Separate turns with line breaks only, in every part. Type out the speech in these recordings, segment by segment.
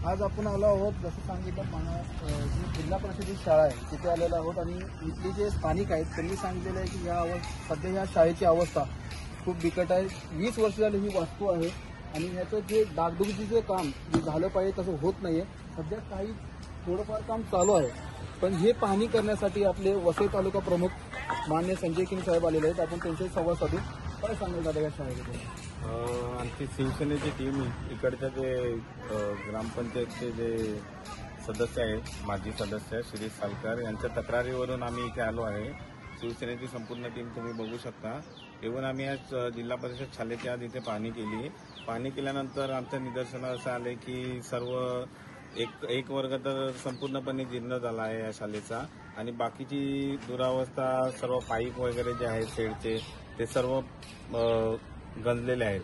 आज आपण आलो आहोत, जसं सांगितलं जी जिल्हा परिषदेची शाळा आहे तिथे आलेलो आहोत आणि इथले जे स्थानिक आहेत त्यांनी सांगितलेलं आहे की सध्या ह्या शाळेची अवस्था खूप बिकट आहे. 20 वर्ष झाली ही वास्तू आहे आणि ह्याचं जे डागडुजीचं काम जे झालं पाहिजे तसं होत नाही आहे. सध्या काही थोडंफार काम चालू आहे, पण हे पाहणी करण्यासाठी आपले वसई तालुका प्रमुख मान्य संजय किनी साहेब आलेले आहेत. आपण त्यांच्याशी संवाद साधू. काय सांगाल दादा या शाळेबद्दल?
आमची शिवसेनेची टीम इकडच्या जे ग्रामपंचायतचे जे सदस्य आहेत, माजी सदस्य शिरीष सालकर यांच्या तक्रारीवरून आम्ही इथे आलो आहे. शिवसेनेची संपूर्ण टीम तुम्ही बघू शकता. येऊन आम्ही आज जिल्हा परिषद शाळेची आज इथे पाहणी केली. पाहणी केल्यानंतर आमच्या निदर्शनास असं आले की सर्व एक वर्ग तर संपूर्णपणे जीर्ण झाला आहे या शाळेचा आणि बाकीची दुरावस्था सर्व पाईप वगैरे जे आहेत शेडचे ते सर्व गंजलेले आहेत.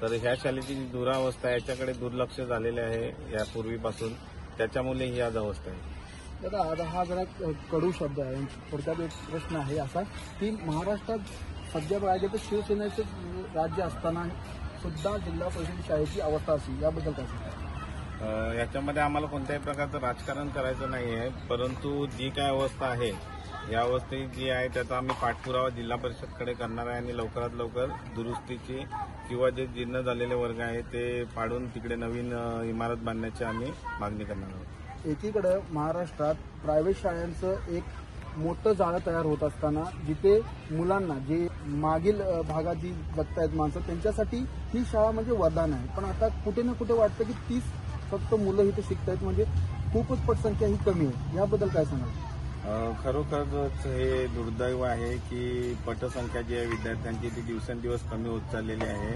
तर ह्या शाळेची जी दुरावस्था आहे याच्याकडे दुर्लक्ष झालेले आहे यापूर्वीपासून, त्याच्यामुळे ही आज अवस्था आहे.
दादा आता हा जरा कडू शब्द आहे. थोडक्यात एक प्रश्न आहे असा की महाराष्ट्रात सध्या पाहिजे तर शिवसेनेचे राज्य असताना सुद्धा जिल्हा परिषद शाळेची अवस्था अशी, याबद्दल काय सांगता?
याच्यामध्ये आम्हाला कोणत्याही प्रकारचं राजकारण करायचं नाही आहे, परंतु जी काय अवस्था आहे या अवस्थेत जी आहे त्याचा आम्ही पाठपुरावा जिल्हा परिषदकडे करणार आहे आणि लवकरात लवकर दुरुस्तीची किंवा जे जीर्ण झालेले वर्ग आहे ते पाडून तिकडे नवीन इमारत बांधण्याची आम्ही मागणी करणार आहोत.
एकीकडे महाराष्ट्रात प्रायव्हेट शाळांचं एक मोठं जाळं तयार होत असताना जिथे मुलांना जे मागील भागात जी जगतायत माणसं त्यांच्यासाठी ही शाळा म्हणजे वरदान आहे. पण आता कुठे ना कुठे वाटतं की 30 फक्त मुलं इथे शिकतायत, म्हणजे खूपच पटसंख्या ही कमी आहे. याबद्दल काय सांगाल?
खरोखरच हे दुर्दैव आहे की पटसंख्या जी आहे विद्यार्थ्यांची ती दिवसेंदिवस कमी होत चाललेली आहे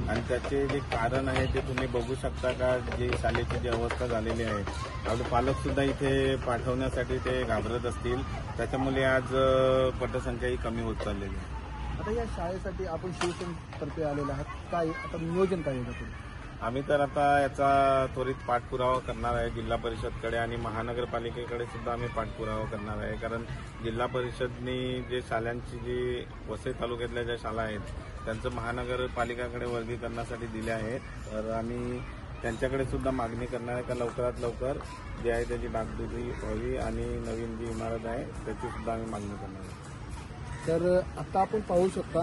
आणि त्याचे जे कारण आहे ते तुम्ही बघू शकता का, जे शाळेची जी अवस्था झालेली आहे. आपले पालक सुद्धा इथे पाठवण्यासाठी ते घाबरत असतील, त्याच्यामुळे आज पटसंख्या ही कमी होत चाललेली आहे.
आता या शाळेसाठी आपण शिवसेनेतर्फे आलेले आहात, काय आता नियोजन काय आहे?
आम्ही तर आता याचा त्वरित पाठपुरावा करणार आहे जिल्हा परिषदकडे आणि महानगरपालिकेकडे सुद्धा आम्ही पाठपुरावा करणार आहे. कारण जिल्हा परिषदनी जे शाळांची जी वसई तालुक्यातल्या ज्या शाळा आहेत त्यांचं महानगरपालिकाकडे वर्गीकरणासाठी दिले आहेत. तर आम्ही त्यांच्याकडे सुद्धा मागणी करणार आहे का लवकरात लवकर जे आहे त्याची डागडुजी व्हावी आणि नवीन जी इमारत आहे त्याची सुद्धा आम्ही मागणी करणार आहे.
तर आता आपण पाहू शकता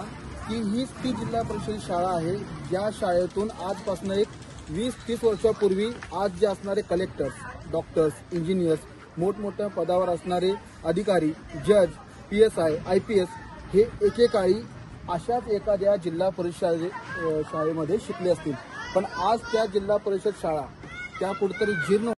की हीच ती जिल्हा परिषद शाळा आहे ज्या शाळेतून आजपासून एक 20-30 वर्षापूर्वी आज जे असणारे कलेक्टर्स, डॉक्टर्स, इंजिनियर्स, मोठमोठ्या पदावर असणारे अधिकारी, जज, PSI, IPS हे एकेकाळी अशाच एखाद्या जिल्हा परिषद शाळेमध्ये शिकले असतील. पण आज त्या जिल्हा परिषद शाळा त्या कुठेतरी जीर्ण